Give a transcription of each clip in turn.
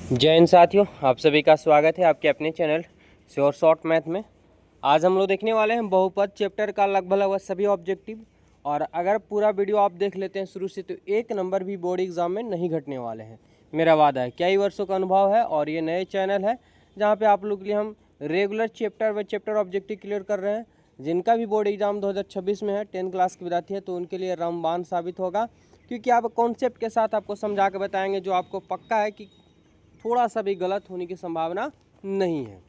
जय हिंद साथियों, आप सभी का स्वागत है आपके अपने चैनल श्योर शॉर्ट मैथ में। आज हम लोग देखने वाले हैं बहुपद चैप्टर का लगभग सभी ऑब्जेक्टिव। और अगर पूरा वीडियो आप देख लेते हैं शुरू से तो एक नंबर भी बोर्ड एग्जाम में नहीं घटने वाले हैं, मेरा वादा है। कई वर्षों का अनुभव है और ये नए चैनल है जहाँ पे आप लोग के लिए हम रेगुलर चैप्टर व चैप्टर ऑब्जेक्टिव क्लियर कर रहे हैं। जिनका भी बोर्ड एग्जाम 2026 में है, 10 क्लास के विद्यार्थी है, तो उनके लिए रामबाण साबित होगा, क्योंकि आप कॉन्सेप्ट के साथ आपको समझा के बताएंगे जो आपको पक्का है कि थोड़ा सा भी गलत होने की संभावना नहीं है।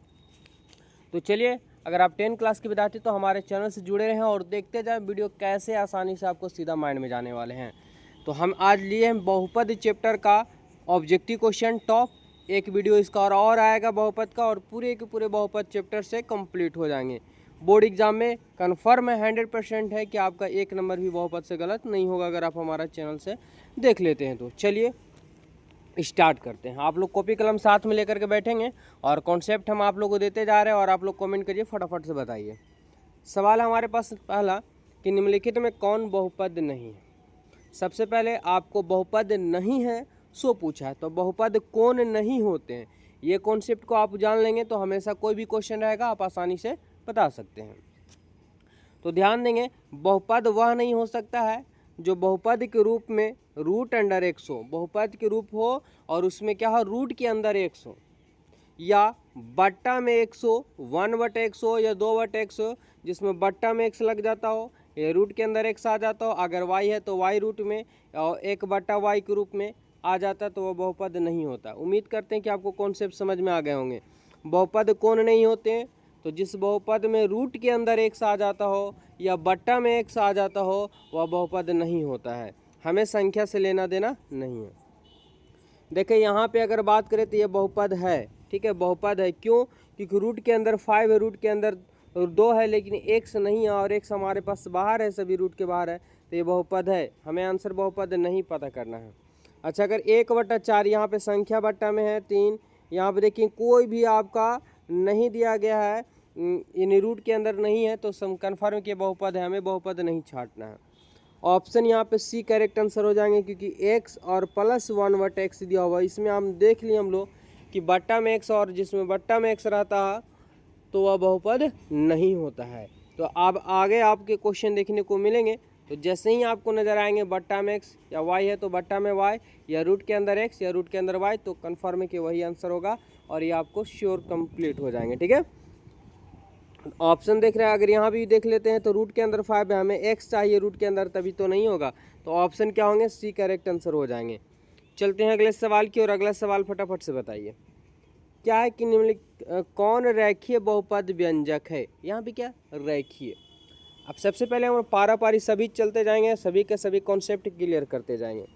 तो चलिए, अगर आप 10 क्लास के विद्यार्थी तो हमारे चैनल से जुड़े रहें और देखते जाएं वीडियो कैसे आसानी से आपको सीधा माइंड में जाने वाले हैं। तो हम आज लिए हैं बहुपद चैप्टर का ऑब्जेक्टिव क्वेश्चन टॉप। एक वीडियो इसका और आएगा बहुपद का, और पूरे के पूरे बहुपद चैप्टर से कंप्लीट हो जाएंगे। बोर्ड एग्जाम में कन्फर्म है, 100% है कि आपका एक नंबर भी बहुपद से गलत नहीं होगा अगर आप हमारा चैनल से देख लेते हैं। तो चलिए स्टार्ट करते हैं। आप लोग कॉपी कलम साथ में लेकर के बैठेंगे और कॉन्सेप्ट हम आप लोग को देते जा रहे हैं और आप लोग कमेंट करिए, फटाफट से बताइए। सवाल है हमारे पास पहला कि निम्नलिखित में कौन बहुपद नहीं है। सबसे पहले आपको बहुपद नहीं है सो पूछा है, तो बहुपद कौन नहीं होते हैं, ये कॉन्सेप्ट को आप जान लेंगे तो हमेशा कोई भी क्वेश्चन रहेगा आप आसानी से बता सकते हैं। तो ध्यान देंगे, बहुपद वह नहीं हो सकता है जो बहुपद के रूप में रूट अंडर एक्स हो, बहुपद के रूप हो और उसमें क्या हो, रूट के अंदर एक्स हो, या बट्टा में एक्स हो, 1/x हो या 2/x हो, जिसमें बट्टा में एक्स लग जाता हो या रूट के अंदर एक्स आ जाता हो। अगर वाई है तो वाई रूट में और 1/y के रूप में आ जाता तो वह बहुपद नहीं होता। उम्मीद करते हैं कि आपको कॉन्सेप्ट समझ में आ गए होंगे। बहुपद कौन नहीं होते हैं, तो जिस बहुपद में रूट के अंदर एक्स आ जाता हो या बट्टा में एक्स आ जाता हो वह बहुपद नहीं होता है। हमें संख्या से लेना देना नहीं है। देखिए यहाँ पे अगर बात करें तो ये बहुपद है, ठीक है, बहुपद है। क्यों? क्योंकि रूट के अंदर 5 है, रूट के अंदर 2 है, लेकिन एक्स नहीं है और एक्स हमारे पास बाहर है, सभी रूट के बाहर है, तो ये बहुपद है। हमें आंसर बहुपद नहीं पता करना है। अच्छा, अगर 1/4 यहाँ पे संख्या बट्टा में है 3, यहाँ पे देखिए कोई भी आपका नहीं दिया गया है, यानी रूट के अंदर नहीं है, तो कन्फर्म कि बहुपद है, हमें बहुपद नहीं छांटना है। ऑप्शन यहाँ पे सी करेक्ट आंसर हो जाएंगे, क्योंकि x और प्लस 1/x दिया हुआ है। इसमें हम देख लिए हम लोग कि बट्टा में x और जिसमें बट्टा में x रहता है तो वह बहुपद नहीं होता है। तो अब आगे आपके क्वेश्चन देखने को मिलेंगे, तो जैसे ही आपको नजर आएंगे बट्टा में x या y है तो बट्टा में y, या रूट के अंदर x या रूट के अंदर y, तो कन्फर्म है कि वही आंसर होगा और ये आपको श्योर कंप्लीट हो जाएंगे। ठीक है, ऑप्शन देख रहे हैं, अगर यहाँ भी देख लेते हैं तो रूट के अंदर 5 है, हमें x चाहिए रूट के अंदर, तभी तो नहीं होगा, तो ऑप्शन क्या होंगे, सी करेक्ट आंसर हो जाएंगे। चलते हैं अगले सवाल की, और अगला सवाल फटाफट से बताइए। क्या है कि निम्नलिखित कौन रेखीय बहुपद व्यंजक है। यहाँ पे क्या रेखीय। अब सबसे पहले हम पारा पारी सभी चलते जाएंगे, सभी के सभी कॉन्सेप्ट क्लियर करते जाएंगे।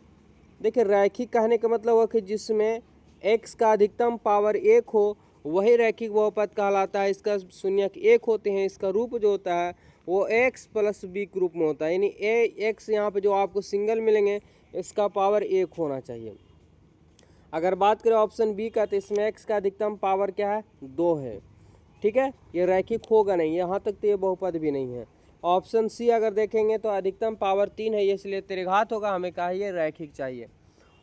देखिए, रैखिक कहने का मतलब हुआ कि जिसमें x का अधिकतम पावर 1 हो वही रैखिक बहुपद कहलाता है। इसका शून्यक 1 होते हैं, इसका रूप जो होता है वो x + b के रूप में होता है, यानी x यहाँ पे जो आपको सिंगल मिलेंगे इसका पावर 1 होना चाहिए। अगर बात करें ऑप्शन बी का, तो इसमें x का अधिकतम पावर क्या है, 2 है। ठीक है, ये रैखिक होगा नहीं, यहाँ तक तो ये बहुपद भी नहीं है। ऑप्शन सी अगर देखेंगे तो अधिकतम पावर 3 है, इसलिए त्रिघात होगा, हमें चाहिए रैखिक चाहिए।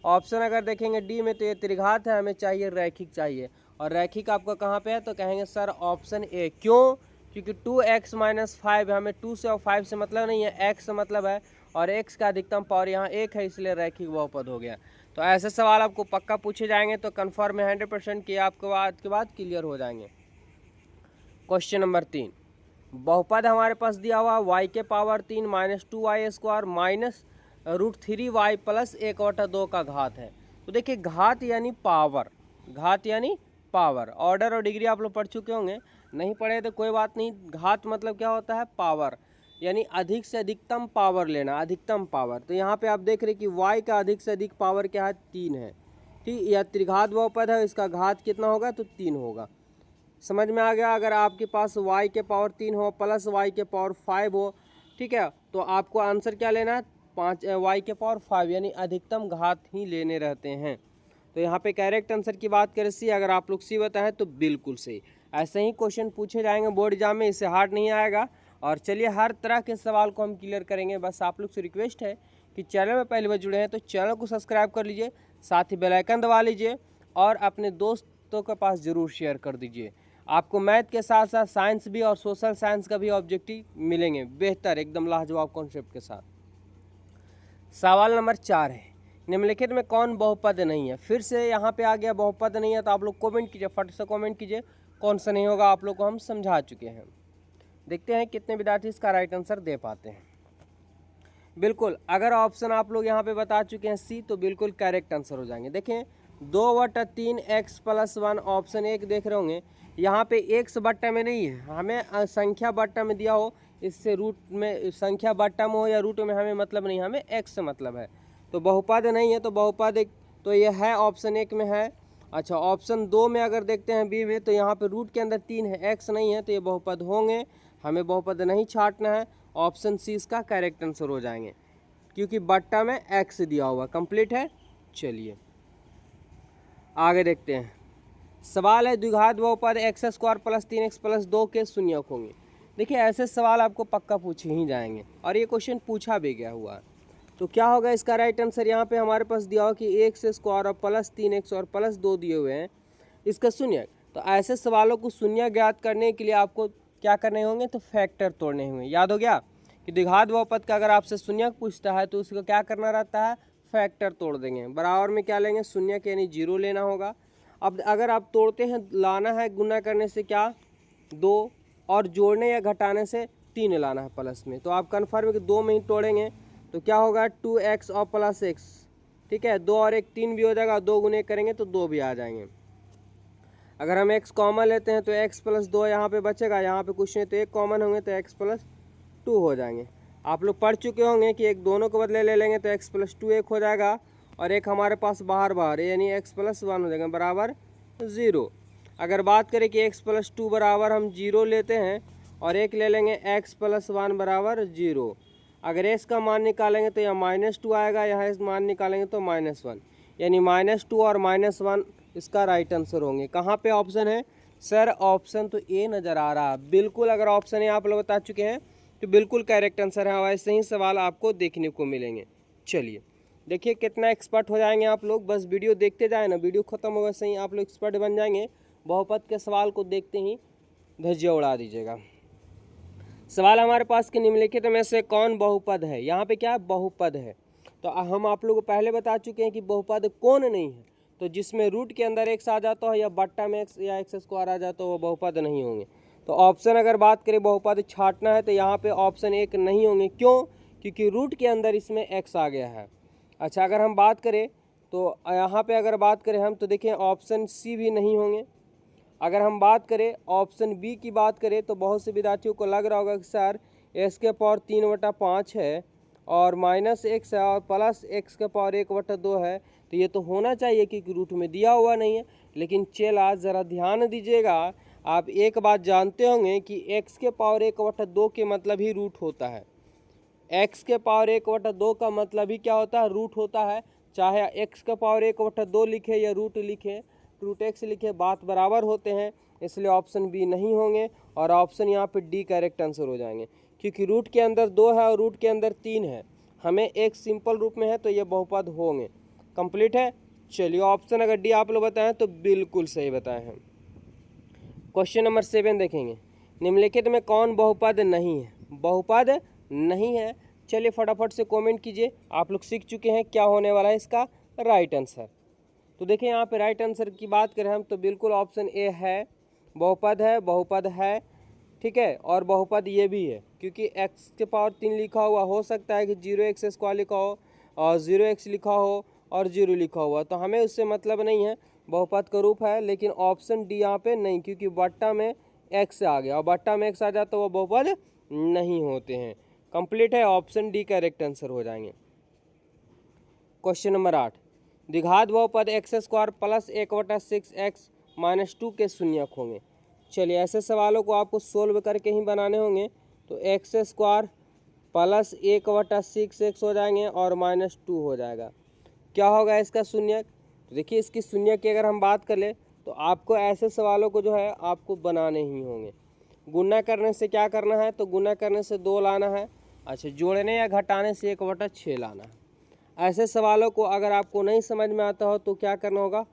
ऑप्शन अगर देखेंगे डी में तो ये त्रिघात है, हमें चाहिए रैखिक चाहिए। और रैखिक आपका कहाँ पे है, तो कहेंगे सर ऑप्शन ए। क्यों? क्योंकि 2x - 5 है, हमें 2 से और 5 से मतलब नहीं है, x से मतलब है, और x का अधिकतम पावर यहाँ 1 है, इसलिए रैखिक बहुपद हो गया। तो ऐसे सवाल आपको पक्का पूछे जाएंगे तो कन्फर्म है 100% कि आपके बाद क्लियर हो जाएंगे। क्वेश्चन नंबर 3, बहुपद हमारे पास दिया हुआ y के पावर 3 - 2y² -√3y + 1/2 का घात है। तो देखिए, घात यानी पावर, घात यानी पावर। ऑर्डर और डिग्री आप लोग पढ़ चुके होंगे, नहीं पढ़े तो कोई बात नहीं। घात मतलब क्या होता है, पावर, यानी अधिक से अधिकतम पावर लेना, अधिकतम पावर। तो यहाँ पे आप देख रहे कि y का अधिक से अधिक पावर क्या है, 3 है। ठीक, यह त्रिघात बहुपद है, इसका घात कितना होगा, तो 3 होगा। समझ में आ गया। अगर आपके पास y के पावर 3 हो प्लस y के पावर 5 हो, ठीक है, तो आपको आंसर क्या लेना है, 5 y के पावर 5, यानी अधिकतम घात ही लेने रहते हैं। तो यहाँ पे करेक्ट आंसर की बात करें सी, अगर आप लोग सी बताएं तो बिल्कुल सही। ऐसे ही क्वेश्चन पूछे जाएंगे बोर्ड एग्जाम में, इससे हार्ड नहीं आएगा। और चलिए, हर तरह के सवाल को हम क्लियर करेंगे। बस आप लोग से रिक्वेस्ट है कि चैनल में पहली बार जुड़े हैं तो चैनल को सब्सक्राइब कर लीजिए, साथ ही बेल आइकन दबा लीजिए और अपने दोस्तों के पास ज़रूर शेयर कर दीजिए। आपको मैथ के साथ साथ साइंस भी और सोशल साइंस का भी ऑब्जेक्टिव मिलेंगे बेहतर एकदम लाजवाब कॉन्सेप्ट के साथ। सवाल नंबर 4 है, निम्नलिखित में कौन बहुपद नहीं है। फिर से यहाँ पे आ गया बहुपद नहीं है, तो आप लोग कमेंट कीजिए, फट से कमेंट कीजिए कौन सा नहीं होगा। आप लोग को हम समझा चुके हैं। देखते हैं कितने विद्यार्थी इसका राइट आंसर दे पाते हैं। बिल्कुल, अगर ऑप्शन आप लोग यहाँ पे बता चुके हैं सी, तो बिल्कुल करेक्ट आंसर हो जाएंगे। देखें 2/3x+1 ऑप्शन 1 देख रहे होंगे, यहाँ पे x बट्टा में नहीं है, हमें संख्या बट्टा में दिया हो, इससे रूट में संख्या बट्टा में हो या रूट में हमें मतलब नहीं, हमें x से मतलब है। तो बहुपद नहीं है, तो बहुपद तो ये है ऑप्शन 1 में है। अच्छा, ऑप्शन 2 में अगर देखते हैं बी में, तो यहाँ पे रूट के अंदर 3 है, x नहीं है, तो ये बहुपद होंगे, हमें बहुपद नहीं छांटना है। ऑप्शन सी इसका करेक्ट आंसर हो जाएंगे, क्योंकि बट्टा में x दिया हुआ। कंप्लीट है। चलिए आगे देखते हैं। सवाल है द्विघात बहुपद x² + 3x + 2 के शून्यक होंगे। देखिए ऐसे सवाल आपको पक्का पूछे ही जाएंगे, और ये क्वेश्चन पूछा भी गया हुआ है। तो क्या होगा इसका राइट आंसर। यहाँ पे हमारे पास दिया हो कि x² और +3x और +2 दिए हुए हैं, इसका शून्यक। तो ऐसे सवालों को शून्य ज्ञात करने के लिए आपको क्या करने होंगे, तो फैक्टर तोड़ने होंगे। याद हो गया कि द्विघात बहुपद का अगर आपसे शून्यक पूछता है तो उसको क्या करना रहता है, फैक्टर तोड़ देंगे। बराबर में क्या लेंगे, शून्यक यानी 0 लेना होगा। अब अगर आप तोड़ते हैं, लाना है गुना करने से क्या 2, और जोड़ने या घटाने से 3 लाना है प्लस में। तो आप कन्फर्म कि 2 में ही तोड़ेंगे, तो क्या होगा 2x और +x, ठीक है। 2 और 1 3 भी हो जाएगा, 2 गुने करेंगे तो 2 भी आ जाएंगे। अगर हम x कॉमन लेते हैं तो x + 2 यहाँ पे बचेगा, यहाँ पे कुछ नहीं, तो 1 कॉमन होंगे तो x + 2 हो जाएंगे। आप लोग पढ़ चुके होंगे कि एक दोनों के बदले ले लेंगे तो x + 2 1 हो जाएगा, और एक हमारे पास बाहर यानी x + 1 हो जाएगा बराबर 0। अगर बात करें कि x + 2 बराबर हम 0 लेते हैं, और एक ले लेंगे x + 1 बराबर 0। अगर s का मान निकालेंगे तो यहाँ -2 आएगा, यहाँ मान निकालेंगे तो -1, यानी -2 और -1 इसका राइट आंसर होंगे। कहाँ पे ऑप्शन है सर, ऑप्शन तो ए नज़र आ रहा है। बिल्कुल, अगर ऑप्शन ए आप लोग बता चुके हैं तो बिल्कुल करेक्ट आंसर है। वैसे ही सवाल आपको देखने को मिलेंगे। चलिए देखिए कितना एक्सपर्ट हो जाएंगे आप लोग, बस वीडियो देखते जाए ना, वीडियो खत्म होगा सही आप लोग एक्सपर्ट बन जाएंगे। बहुपद के सवाल को देखते ही धज्जियाँ उड़ा दीजिएगा। सवाल हमारे पास कि निम्नलिखित में से कौन बहुपद है। यहाँ पे क्या बहुपद है, तो हम आप लोगों को पहले बता चुके हैं कि बहुपद कौन नहीं है। तो जिसमें रूट के अंदर x आ जाता है या बट्टा में x या x² आ जाता है वो बहुपद नहीं होंगे। तो ऑप्शन अगर बात करें बहुपद छांटना है तो यहाँ पे ऑप्शन 1 नहीं होंगे। क्यों, क्योंकि रूट के अंदर इसमें x आ गया है। अच्छा, अगर हम बात करें तो यहाँ पे अगर बात करें हम, तो देखें ऑप्शन सी भी नहीं होंगे। अगर हम बात करें ऑप्शन बी की बात करें, तो बहुत से विद्यार्थियों को लग रहा होगा कि सर x⁴ है और -x है और +x⁴ है, तो ये तो होना चाहिए क्योंकि रूट में दिया हुआ नहीं है। लेकिन चला ज़रा ध्यान दीजिएगा, आप एक बात जानते होंगे कि x⁴ के मतलब ही रूट होता है। x⁴ का मतलब ही क्या होता है, रूट होता है। चाहे x⁴ लिखे या रूट लिखे, रूट x लिखे, बात बराबर होते हैं। इसलिए ऑप्शन बी नहीं होंगे, और ऑप्शन यहाँ पे डी करेक्ट आंसर हो जाएंगे, क्योंकि रूट के अंदर 2 है और रूट के अंदर 3 है, हमें एक सिंपल रूप में है, तो ये बहुपद होंगे। कंप्लीट है। चलिए ऑप्शन अगर डी आप लोग बताएं तो बिल्कुल सही बताए हैं। क्वेश्चन नंबर 7 देखेंगे, निम्नलिखित में कौन बहुपद नहीं है। बहुपद नहीं है, चलिए फटाफट से कमेंट कीजिए। आप लोग सीख चुके हैं क्या होने वाला है इसका राइट आंसर। तो देखिए यहाँ पे राइट आंसर की बात करें हम, तो बिल्कुल ऑप्शन ए है, बहुपद है, ठीक है। और बहुपद ये भी है, क्योंकि x⁴ लिखा हुआ, हो सकता है कि 0x² लिखा हो और 0x लिखा हो और 0 लिखा हुआ, तो हमें उससे मतलब नहीं है, बहुपद का रूप है। लेकिन ऑप्शन डी यहाँ पे नहीं, क्योंकि बट्टा में x आ गया, और बट्टा में x आ जाता तो वो बहुपद नहीं होते हैं। कंप्लीट है, ऑप्शन डी करेक्ट आंसर हो जाएंगे। क्वेश्चन नंबर 8, द्विघात बहुपद x² + 1/6x - 2 के शून्यक होंगे। चलिए ऐसे सवालों को आपको सोल्व करके ही बनाने होंगे। तो x² + 1/6x हो जाएंगे और -2 हो जाएगा। क्या होगा इसका शून्यक, तो देखिए इसकी शून्यक की अगर हम बात कर ले, तो आपको ऐसे सवालों को जो है आपको बनाने ही होंगे। गुना करने से क्या करना है, तो गुना करने से 2 लाना है। अच्छा, जोड़ने या घटाने से 1/6 लाना है। ऐसे सवालों को अगर आपको नहीं समझ में आता हो तो क्या करना होगा,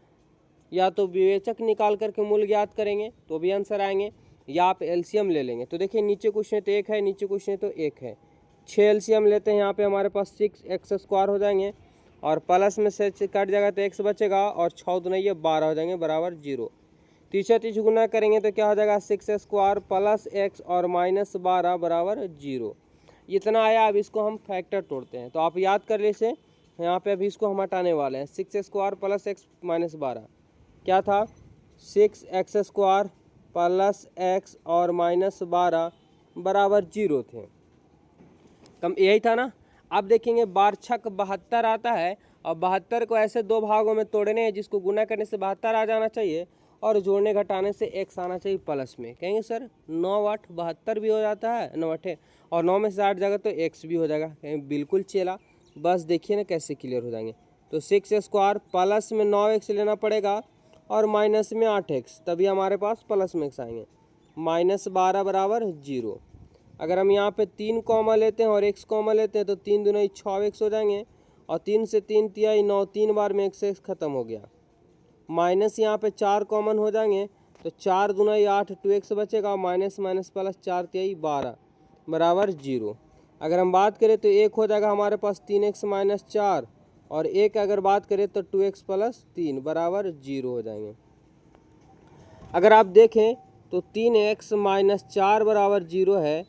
या तो विवेचक निकाल करके मूल ज्ञात करेंगे तो भी आंसर आएंगे, या आप एलसीएम ले लेंगे। तो देखिए नीचे क्वेश्चन तो एक है, नीचे क्वेश्चन तो एक है, 6 एलसीएम लेते हैं। यहाँ पे हमारे पास 6x² हो जाएंगे और प्लस में से कट जाएगा तो x बचेगा और 6 दूना ये 12 हो जाएंगे बराबर 0। तीसरा तीस गुना करेंगे तो क्या हो जाएगा 6² प्लस x और -12 बराबर 0। इतना आया। अब इसको हम फैक्टर तोड़ते हैं तो आप याद कर लीजिए, यहाँ पे अभी इसको हम हटाने वाले हैं। 6² प्लस x -12 क्या था 6x² प्लस x और -12 बराबर 0 थे। कम यही था ना। अब देखेंगे बार छक 72 आता है और 72 को ऐसे दो भागों में तोड़ने हैं जिसको गुना करने से 72 आ जाना चाहिए और जोड़ने घटाने से x आना चाहिए प्लस में। कहेंगे सर 9 8 72 भी हो जाता है, 9 8 और 9 में से 8 जाएगा तो x भी हो जाएगा। कहेंगे बिल्कुल चेला, बस देखिए ना कैसे क्लियर हो जाएंगे। तो 6² प्लस में 9x लेना पड़ेगा और माइनस में 8x, तभी हमारे पास प्लस में x आएंगे। -12 बराबर 0। अगर हम यहाँ पे 3 कॉमा लेते हैं और x कॉमा लेते हैं तो 3 दूना 6x हो जाएंगे और 3 से 3 तिहाई 9, 3 बार में x खत्म हो गया। माइनस यहाँ पे 4 कॉमन हो जाएंगे तो 4 दूना 8, 2x बचेगा, माइनस माइनस प्लस 4 तिहाई 12 बराबर 0। अगर हम बात करें तो एक हो जाएगा हमारे पास 3x - 4 और एक अगर बात करें तो 2x + 3 बराबर 0 हो जाएंगे। अगर आप देखें तो 3x - 4 बराबर 0 है,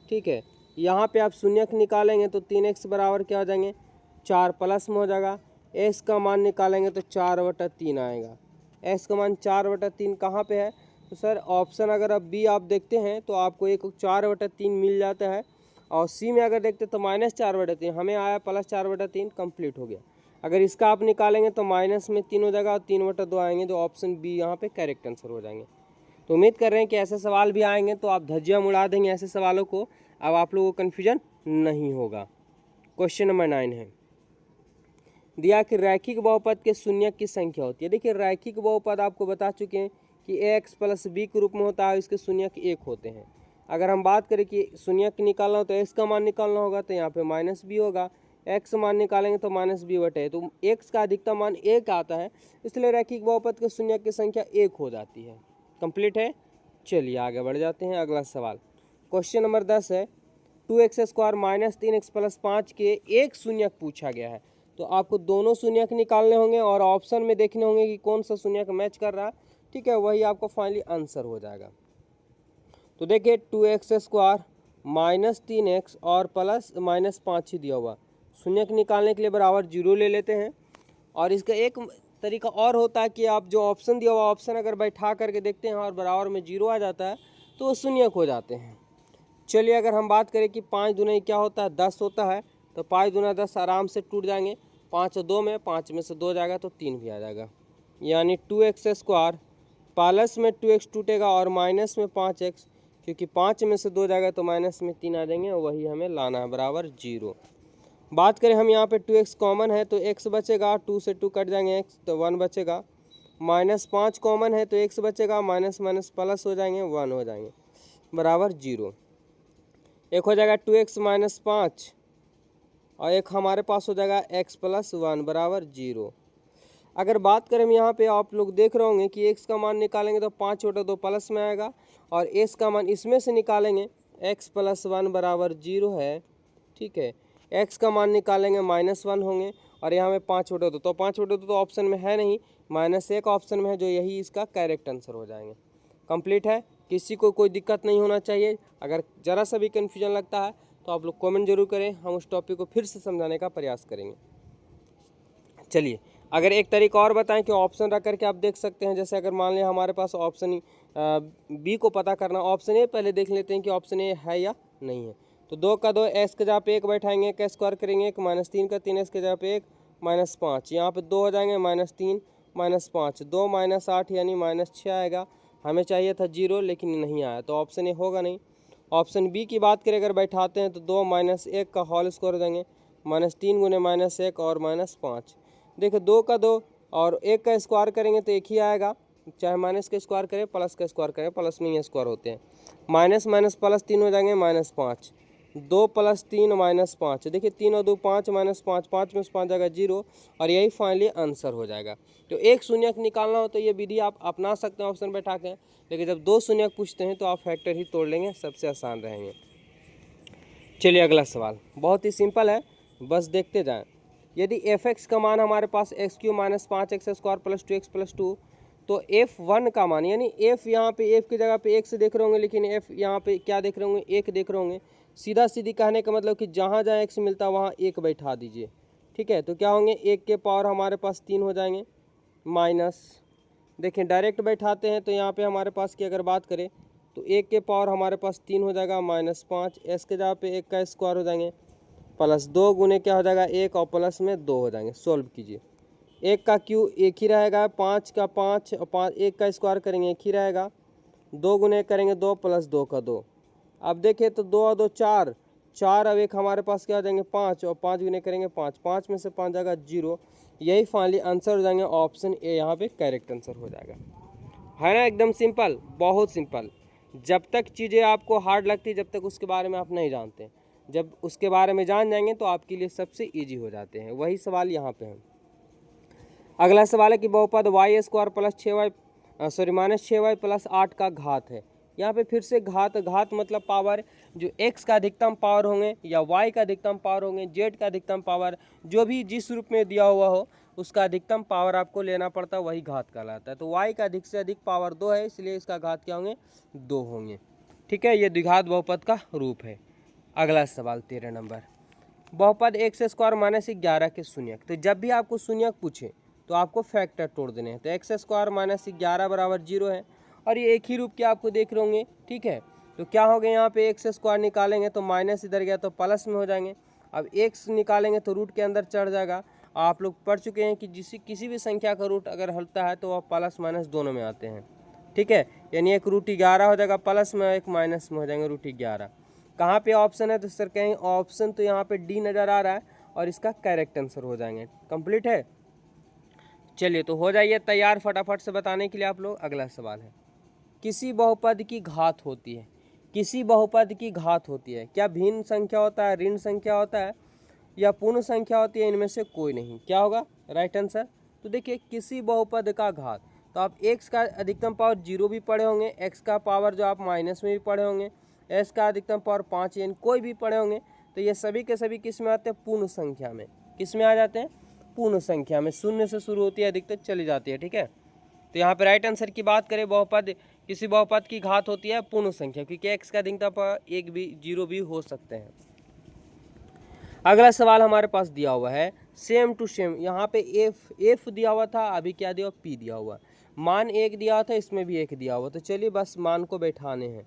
ठीक है। यहाँ पे आप शून्यक निकालेंगे तो 3x बराबर क्या हो जाएंगे 4 प्लस में हो जाएगा। x का मान निकालेंगे तो 4/3 आएगा। x का मान 4/3 कहाँ पे है तो सर ऑप्शन अगर अब बी आप देखते हैं तो आपको एक 4/3 मिल जाता है और सी में अगर देखते तो -4/3 हमें आया +4/3 कंप्लीट हो गया। अगर इसका आप निकालेंगे तो माइनस में 3 हो जाएगा और 3/2 आएंगे तो ऑप्शन बी यहाँ पे करेक्ट आंसर हो जाएंगे। तो उम्मीद कर रहे हैं कि ऐसे सवाल भी आएंगे तो आप धज्जियां उड़ा देंगे ऐसे सवालों को, अब आप लोगों को कन्फ्यूजन नहीं होगा। क्वेश्चन नंबर 9 है, दिया कि रैखिक बहुपद के शून्यक की संख्या होती है। देखिए रैखिक बहुपद आपको बता चुके हैं कि ax + b के रूप में होता है, इसके शून्यक 1 होते हैं। अगर हम बात करें कि शून्यक निकालना हो तो x का मान निकालना होगा तो यहाँ पे -b होगा, x मान निकालेंगे तो -b/, तो x का अधिकतम मान 1 आता है, इसलिए रैखिक बहुपद के शून्यक की संख्या 1 हो जाती है। कंप्लीट है। चलिए आगे बढ़ जाते हैं। अगला सवाल क्वेश्चन नंबर 10 है, 2x² - 3x + 5 के एक शून्यक पूछा गया है। तो आपको दोनों शून्यक निकालने होंगे और ऑप्शन में देखने होंगे कि कौन सा शून्यक मैच कर रहा है, ठीक है, वही आपको फाइनली आंसर हो जाएगा। तो देखिए 2x² - 3x और प्लस -5 ही दिया हुआ, शून्यक निकालने के लिए बराबर 0 ले लेते हैं। और इसका एक तरीका और होता है कि आप जो ऑप्शन दिया हुआ ऑप्शन अगर बैठा करके देखते हैं और बराबर में 0 आ जाता है तो वो शून्यक हो जाते हैं। चलिए अगर हम बात करें कि 5 दूना क्या होता है 10 होता है, तो 5 दूना 10 आराम से टूट जाएंगे, 5 और 2 में 5 में से 2 जाएगा तो 3 भी आ जाएगा, यानी 2x² प्लस में 2x टूटेगा और माइनस में 5x, क्योंकि 5 में से 2 जाएगा तो माइनस में 3 आ जाएंगे और वही हमें लाना है बराबर 0। बात करें हम यहाँ पे 2x कॉमन है तो x बचेगा, 2 से 2 कट जाएंगे x तो 1 बचेगा, -5 कॉमन है तो x बचेगा, माइनस माइनस प्लस हो जाएंगे 1 हो जाएंगे बराबर 0। एक हो जाएगा 2x - 5 और एक हमारे पास हो जाएगा x + 1 बराबर 0। अगर बात करें हम यहाँ पे आप लोग देख रहे होंगे कि x का मान निकालेंगे तो 5/2 प्लस में आएगा और s का मान इसमें से निकालेंगे x + 1 बराबर 0 है, ठीक है। x का मान निकालेंगे -1 होंगे और यहाँ में 5/2, तो 5/2 तो ऑप्शन में है नहीं, -1 ऑप्शन में है, जो यही इसका करेक्ट आंसर हो जाएंगे। कंप्लीट है। किसी को कोई दिक्कत नहीं होना चाहिए। अगर ज़रा सा भी कन्फ्यूजन लगता है तो आप लोग कमेंट जरूर करें, हम उस टॉपिक को फिर से समझाने का प्रयास करेंगे। चलिए अगर एक तरीका और बताएं कि ऑप्शन रख करके आप देख सकते हैं, जैसे अगर मान लिया हमारे पास ऑप्शन बी को पता करना, ऑप्शन ए पहले देख लेते हैं कि ऑप्शन ए है या नहीं है। तो 2 का 2 एस के जगह पे 1 बैठाएंगे, का स्क्वायर करेंगे 1, -3 का 3 एस के जगह पे 1, -5, यहाँ पे 2 हो जाएंगे, -3 -5, 2 -8 यानी -6 आएगा। हमें चाहिए था 0 लेकिन नहीं आया, तो ऑप्शन ए होगा नहीं। ऑप्शन बी की बात करें अगर बैठाते हैं तो 2 - 1 का होल स्क्वायर हो जाएंगे, -3 गुने -1 और -5। देखो 2 का 2 और 1 का स्क्वायर करेंगे तो 1 ही आएगा, चाहे माइनस का स्क्वायर करें प्लस का स्क्वायर करें, प्लस में ही स्क्वायर होते हैं। माइनस माइनस प्लस 3 हो जाएंगे, -5, 2 + 3 - 5, देखिए 3 और 2 5 - 5, 5 में से 5 जाएगा 0 और यही फाइनली आंसर हो जाएगा। तो एक शून्यक निकालना हो तो ये विधि आप अपना सकते हैं ऑप्शन बैठा के, लेकिन जब 2 शून्यक पूछते हैं तो आप फैक्टर ही तोड़ लेंगे, सबसे आसान रहेंगे। चलिए अगला सवाल बहुत ही सिंपल है, बस देखते जाएं। यदि f(x) का मान हमारे पास x³ - 5x² + 2x + 2, तो f1 का मान यानी f यहाँ पे f की जगह पे x देख रहे होंगे, लेकिन f यहाँ पे क्या देख रहे होंगे, 1 देख रहे होंगे। सीधा सीधी कहने का मतलब कि जहाँ जहाँ x मिलता है वहाँ 1 बैठा दीजिए, ठीक है। तो क्या होंगे, 1 के पावर हमारे पास 3 हो जाएंगे, माइनस, देखिए डायरेक्ट बैठाते हैं तो यहाँ पे हमारे पास की अगर बात करें तो 1 के पावर हमारे पास 3 हो जाएगा, -5, s के जगह पे 1 का स्क्वायर हो जाएंगे, +2 गुने क्या हो जाएगा 1 और प्लस में 2 हो जाएंगे। सोल्व कीजिए, 1 का क्यू 1 ही रहेगा, 5 का 5 और 5 1 का स्क्वायर करेंगे 1 ही रहेगा, 2 गुने करेंगे 2 + 2 का 2। अब देखिए तो 2 और 2 4, 4 और 1 हमारे पास क्या हो जाएंगे 5 और 5 गुने करेंगे 5, 5 में से 5 जाएगा 0, यही फाइनली आंसर हो जाएंगे। ऑप्शन ए यहाँ पे करेक्ट आंसर हो जाएगा, है ना, एकदम सिंपल, बहुत सिंपल। जब तक चीज़ें आपको हार्ड लगती है, जब तक उसके बारे में आप नहीं जानते, जब उसके बारे में जान जाएंगे तो आपके लिए सबसे इजी हो जाते हैं। वही सवाल यहाँ पे है। अगला सवाल है कि बहुपद y² + 6y -6y + 8 का घात है। यहाँ पे फिर से घात, घात मतलब पावर, जो x का अधिकतम पावर होंगे या y का अधिकतम पावर होंगे, z का अधिकतम पावर, जो भी जिस रूप में दिया हुआ हो उसका अधिकतम पावर आपको लेना पड़ता है, वही घात कहलाता है। तो y का अधिक से अधिक पावर 2 है, इसलिए इसका घात क्या होंगे, 2 होंगे, ठीक है। ये द्विघात बहुपद का रूप है। अगला सवाल 13 नंबर, बहुपद x² - 11 के शून्यक। तो जब भी आपको शून्यक पूछे तो आपको फैक्टर तोड़ देने हैं। तो x² - 11 = 0 है और ये एक ही रूप के आपको देख रहे होंगे, ठीक है। तो क्या हो गया, यहाँ पे x² निकालेंगे तो माइनस इधर गया तो प्लस में हो जाएंगे। अब x निकालेंगे तो रूट के अंदर चढ़ जाएगा। आप लोग पढ़ चुके हैं कि किसी भी संख्या का रूट अगर हलता है तो वह प्लस माइनस दोनों में आते हैं, ठीक है। यानी एक √11 हो जाएगा प्लस में, एक माइनस में हो जाएंगे √11। कहाँ पे ऑप्शन है तो सर कहीं ऑप्शन तो यहाँ पे डी नज़र आ रहा है और इसका करेक्ट आंसर हो जाएंगे। कंप्लीट है, चलिए तो हो जाइए तैयार फटाफट से बताने के लिए आप लोग। अगला सवाल है, किसी बहुपद की घात होती है, किसी बहुपद की घात होती है, क्या भिन्न संख्या होता है, ऋण संख्या होता है या पूर्ण संख्या होती है, इनमें से कोई नहीं। क्या होगा राइट आंसर, तो देखिए किसी बहुपद का घात, तो आप x का अधिकतम पावर 0 भी पढ़े होंगे, x का पावर जो आप माइनस में भी पढ़े होंगे, s का अधिकतम पावर 5 यानी कोई भी पढ़े होंगे, तो ये सभी के सभी किस में आते हैं, पूर्ण संख्या में। किस में आ जाते हैं, पूर्ण संख्या में। शून्य से शुरू होती है, अधिकतर चली जाती है, ठीक है। तो यहाँ पे राइट आंसर की बात करें, बहुपद, किसी बहुपद की घात होती है पूर्ण संख्या, क्योंकि x का अधिकतम पावर 1 भी 0 भी हो सकते हैं। अगला सवाल हमारे पास दिया हुआ है सेम टू सेम, यहाँ पे f दिया हुआ था, अभी क्या दिया हुआ, p दिया हुआ, मान 1 दिया था, इसमें भी 1 दिया हुआ। तो चलिए बस मान को बैठाने हैं,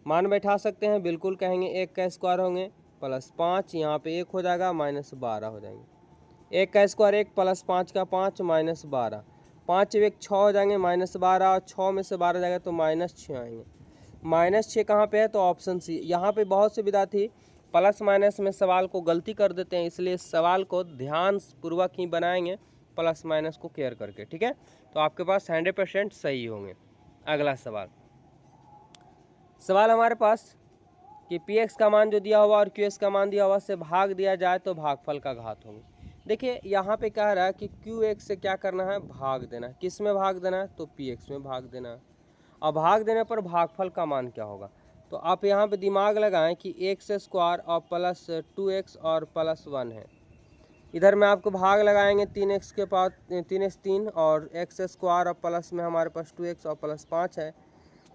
मान बैठा सकते हैं, बिल्कुल कहेंगे 1 का स्क्वायर होंगे +5, यहाँ पे 1 हो जाएगा -12 हो जाएंगे। 1 का स्क्वायर 1 + 5 का 5 -12, 5 1 6 हो जाएंगे -12, और 6 में से 12 जाएगा तो -6 आएंगे। -6 कहाँ पे है, तो ऑप्शन सी। यहाँ पे बहुत से विद्यार्थी प्लस माइनस में सवाल को गलती कर देते हैं, इसलिए सवाल को ध्यान पूर्वक ही बनाएंगे प्लस माइनस को केयर करके, ठीक है। तो आपके पास 100% सही होंगे। अगला सवाल हमारे पास कि px का मान जो दिया हुआ और qx का मान दिया हुआ से भाग दिया जाए तो भागफल का घात होंगे। देखिए यहाँ पे कह रहा है कि qx से क्या करना है, भाग देना। किस में भाग देना है, तो px में भाग देना है। अब भाग देने पर भागफल का मान क्या होगा, तो आप यहाँ पे दिमाग लगाएं कि x² और +2x और +1 है। इधर में आपको भाग लगाएंगे 3x के पास 3x 3 और x² और प्लस में हमारे पास 2x और +5 है।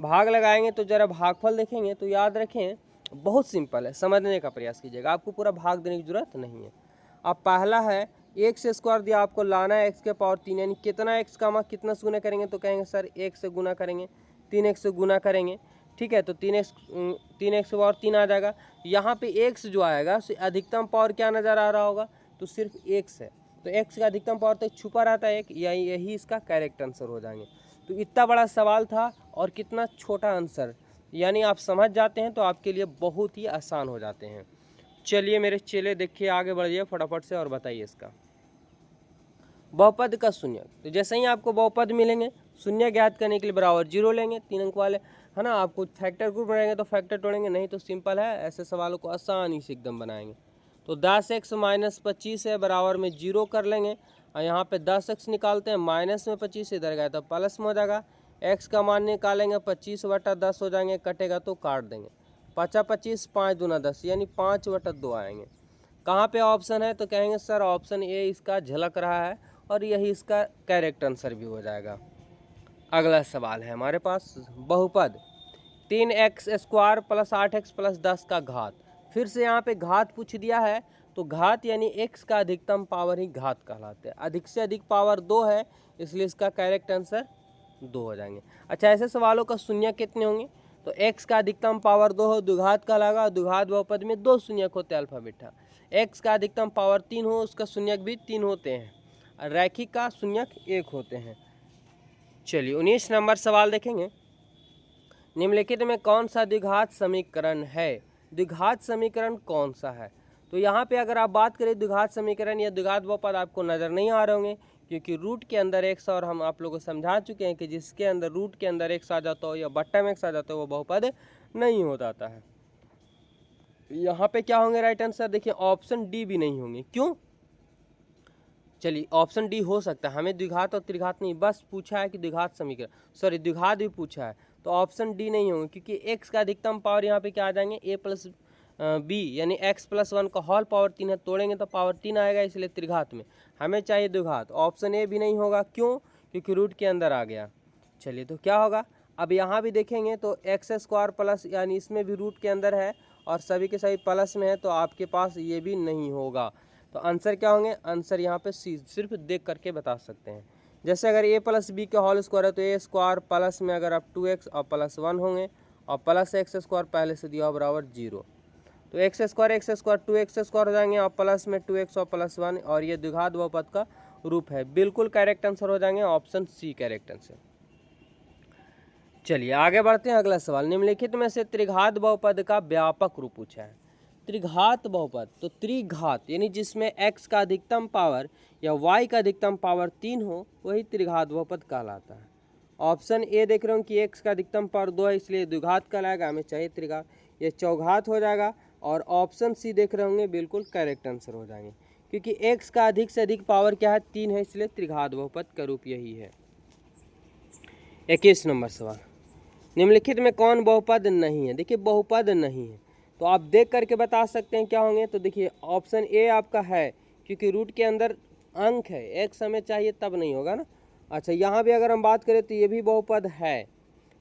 भाग लगाएंगे तो ज़रा भागफल देखेंगे तो याद रखें बहुत सिंपल है, समझने का प्रयास कीजिएगा, आपको पूरा भाग देने की जरूरत नहीं है। अब पहला है x² दिया, आपको लाना है x के पावर 3, यानी कितना x का मान कितना से गुना करेंगे, तो कहेंगे सर 1 से गुना करेंगे, 3x से गुना करेंगे, ठीक है। तो 3x के पावर 3 आ जाएगा। यहाँ पे x जो आएगा अधिकतम पावर क्या नज़र आ रहा होगा, तो सिर्फ x है, तो x का अधिकतम पावर तो छुपा रहता है एक, यही इसका करेक्ट आंसर हो जाएंगे। तो इतना बड़ा सवाल था और कितना छोटा आंसर, यानी आप समझ जाते हैं तो आपके लिए बहुत ही आसान हो जाते हैं। चलिए मेरे चेले देखिए आगे बढ़िए फटाफट से और बताइए इसका। बहुपद का शून्यक, तो जैसे ही आपको बहुपद मिलेंगे शून्य ज्ञात करने के लिए बराबर 0 लेंगे, 3 अंक वाले, है ना। आपको फैक्टर ग्रुप बनाएंगे तो फैक्टर तोड़ेंगे, नहीं तो सिंपल है, ऐसे सवालों को आसानी से एकदम बनाएंगे। तो 10x माइनस 25 है बराबर में 0 कर लेंगे, और यहाँ पे 10x निकालते हैं, माइनस में 25 इधर गया तो प्लस में हो जाएगा। x का मान निकालेंगे 25/10 हो जाएंगे, कटेगा तो काट देंगे, 25 5 दूना 10 यानी 5/2 आएंगे। कहाँ पे ऑप्शन है, तो कहेंगे सर ऑप्शन ए इसका झलक रहा है और यही इसका करेक्ट आंसर भी हो जाएगा। अगला सवाल है हमारे पास बहुपद 3x² प्लस 8x प्लस 10 का घात। फिर से यहाँ पे घात पूछ दिया है, तो घात यानी x का अधिकतम पावर ही घात कहलाते हैं। अधिक से अधिक पावर 2 है, इसलिए इसका करेक्ट आंसर 2 हो जाएंगे। अच्छा, ऐसे सवालों का शून्यक कितने होंगे, तो x का अधिकतम पावर 2 हो, द्विघात कहलाएगा। द्विघात बहुपद में 2 शून्यक होते हैं अल्फा बीटा। x का अधिकतम पावर 3 हो, उसका शून्यक भी 3 होते हैं। रैखिक का शून्यक 1 होते हैं। चलिए 19 नंबर सवाल देखेंगे। निम्नलिखित में कौन सा द्विघात समीकरण है। द्विघात समीकरण कौन सा है, तो यहाँ पे अगर आप बात करें द्विघात समीकरण या द्विघात बहुपद आपको नज़र नहीं आ रहे होंगे, क्योंकि रूट के अंदर x, और हम आप लोगों को समझा चुके हैं कि जिसके अंदर रूट के अंदर x आ जाता हो या बट्टा में x आ जाता हो वो बहुपद नहीं हो जाता है। यहाँ पे क्या होंगे राइट आंसर, देखिए ऑप्शन डी भी नहीं होंगे। क्यों, चलिए ऑप्शन डी हो सकता है, हमें द्विघात और त्रिघात नहीं, बस पूछा है कि द्विघात समीकरण, सॉरी द्विघात भी पूछा है, तो ऑप्शन डी नहीं होंगे, क्योंकि x का अधिकतम पावर यहाँ पे क्या आ जाएंगे a प्लस बी यानी x प्लस 1 का होल पावर 3 है, तोड़ेंगे तो पावर 3 आएगा, इसलिए त्रिघात में हमें चाहिए द्विघात। ऑप्शन ए भी नहीं होगा, क्यों, क्योंकि रूट के अंदर आ गया। चलिए तो क्या होगा, अब यहाँ भी देखेंगे तो x² प्लस यानी इसमें भी रूट के अंदर है और सभी के सभी प्लस में है, तो आपके पास ये भी नहीं होगा। तो आंसर क्या होंगे, आंसर यहाँ पे सी, सिर्फ देख करके बता सकते हैं। जैसे अगर a प्लस बी का होल स्क्वायर है तो a² प्लस में अगर आप 2x और प्लस 1 होंगे, और प्लस x² पहले से दिया बराबर 0, तो x² 2x² हो जाएंगे, और प्लस में 2x और प्लस 1, और ये द्विघात बहुपद का रूप है। बिल्कुल करेक्ट आंसर हो जाएंगे, ऑप्शन सी करेक्ट आंसर। चलिए आगे बढ़ते हैं, अगला सवाल। निम्नलिखित में से त्रिघात बहुपद का व्यापक रूप पूछा है। त्रिघात बहुपद, तो त्रिघात यानी जिसमें x का अधिकतम पावर या y का अधिकतम पावर 3 हो, वही त्रिघात बहुपद कहलाता है। ऑप्शन ए देख रहे हो कि x का अधिकतम पावर 2 है, इसलिए द्विघात कहलाएगा, हमें चाहिए त्रिघात, ये चौघात हो जाएगा। और ऑप्शन सी देख रहे होंगे, बिल्कुल करेक्ट आंसर हो जाएंगे, क्योंकि x का अधिक से अधिक पावर क्या है, 3 है, इसलिए त्रिघात बहुपद का रूप यही है। 21 नंबर सवाल। निम्नलिखित में कौन बहुपद नहीं है। देखिए बहुपद नहीं है तो आप देख करके बता सकते हैं क्या होंगे, तो देखिए ऑप्शन ए आपका है, क्योंकि रूट के अंदर अंक है, एक समय चाहिए तब नहीं होगा ना। अच्छा, यहाँ भी अगर हम बात करें तो ये भी बहुपद है।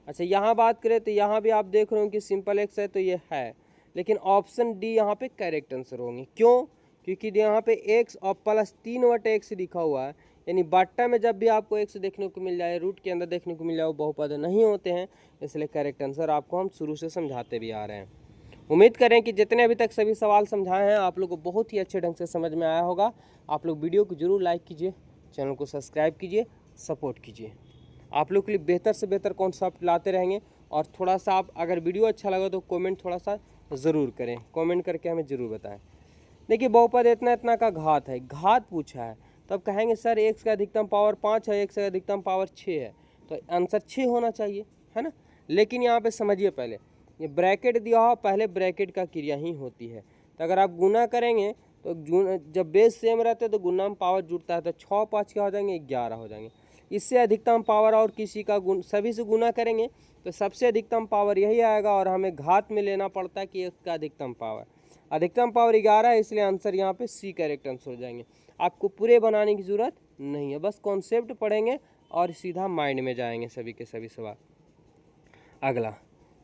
अच्छा, यहाँ बात करें तो यहाँ भी आप देख रहे हो कि सिंपल एक्स है, तो ये है, लेकिन ऑप्शन डी यहाँ पे करेक्ट आंसर होंगे। क्यों, क्योंकि यहाँ पे एक्स और प्लस 3/x लिखा हुआ है, यानी बट्टा में जब भी आपको एक्स देखने को मिल जाए, रूट के अंदर देखने को मिल जाए, वो बहुपद नहीं होते हैं, इसलिए करेक्ट आंसर आपको हम शुरू से समझाते भी आ रहे हैं। उम्मीद करें कि जितने अभी तक सभी सवाल समझाए हैं आप लोग को बहुत ही अच्छे ढंग से समझ में आया होगा। आप लोग वीडियो को जरूर लाइक कीजिए, चैनल को सब्सक्राइब कीजिए, सपोर्ट कीजिए। आप लोग के लिए बेहतर से बेहतर कॉन्सेप्ट लाते रहेंगे। और थोड़ा सा आप अगर वीडियो अच्छा लगा तो कमेंट थोड़ा सा ज़रूर करें, कमेंट करके हमें ज़रूर बताएं। देखिए बहुपद इतना इतना का घात है, घात पूछा है, तब कहेंगे सर x का अधिकतम पावर 5 है, x का अधिकतम पावर 6 है, तो आंसर 6 होना चाहिए, है ना। लेकिन यहाँ पे समझिए, पहले ये ब्रैकेट दिया हो, पहले ब्रैकेट का क्रिया ही होती है, तो अगर आप गुना करेंगे तो जब बेस सेम रहते हैं तो गुना में पावर जुड़ता है, तो 6 5 क्या हो जाएंगे, 11 हो जाएंगे। इससे अधिकतम पावर और किसी का सभी से गुना करेंगे तो सबसे अधिकतम पावर यही आएगा, और हमें घात में लेना पड़ता है कि इसका अधिकतम पावर 11 है, इसलिए आंसर यहाँ पे सी करेक्ट आंसर हो जाएंगे। आपको पूरे बनाने की ज़रूरत नहीं है, बस कॉन्सेप्ट पढ़ेंगे और सीधा माइंड में जाएंगे सभी के सभी सवाल। अगला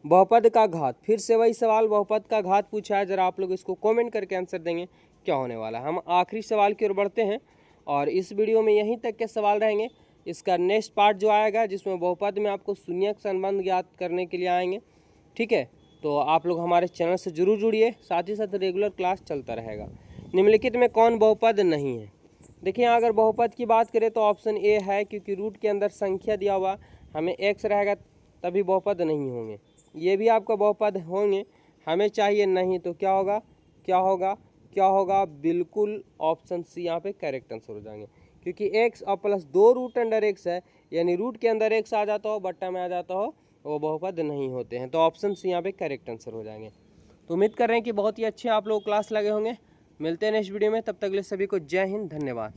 बहुपद का घात, फिर से वही सवाल, बहुपद का घात पूछा है, ज़रा आप लोग इसको कमेंट करके आंसर देंगे क्या होने वाला है। हम आखिरी सवाल की ओर बढ़ते हैं, और इस वीडियो में यहीं तक के सवाल रहेंगे। इसका नेक्स्ट पार्ट जो आएगा, जिसमें बहुपद में आपको शून्यक संबंध ज्ञात करने के लिए आएंगे, ठीक है। तो आप लोग हमारे चैनल से जरूर जुड़िए, साथ ही साथ रेगुलर क्लास चलता रहेगा। निम्नलिखित में कौन बहुपद नहीं है। देखिए अगर बहुपद की बात करें तो ऑप्शन ए है, क्योंकि रूट के अंदर संख्या दिया हुआ, हमें एक्स रहेगा तभी बहुपद नहीं होंगे। ये भी आपका बहुपद होंगे, हमें चाहिए नहीं, तो क्या होगा क्या होगा क्या होगा, बिल्कुल ऑप्शन सी यहाँ पे करेक्ट आंसर हो जाएंगे, क्योंकि एक्स और प्लस 2 रूट अंडर एक्स है, यानी रूट के अंदर एक्स आ जाता हो, बट्टा में आ जाता हो, वो बहुपद नहीं होते हैं। तो ऑप्शन सी यहाँ पे करेक्ट आंसर हो जाएंगे। तो उम्मीद कर रहे हैं कि बहुत ही अच्छे आप लोग क्लास लगे होंगे। मिलते हैं नेक्स्ट वीडियो में, तब तक के लिए सभी को जय हिंद, धन्यवाद।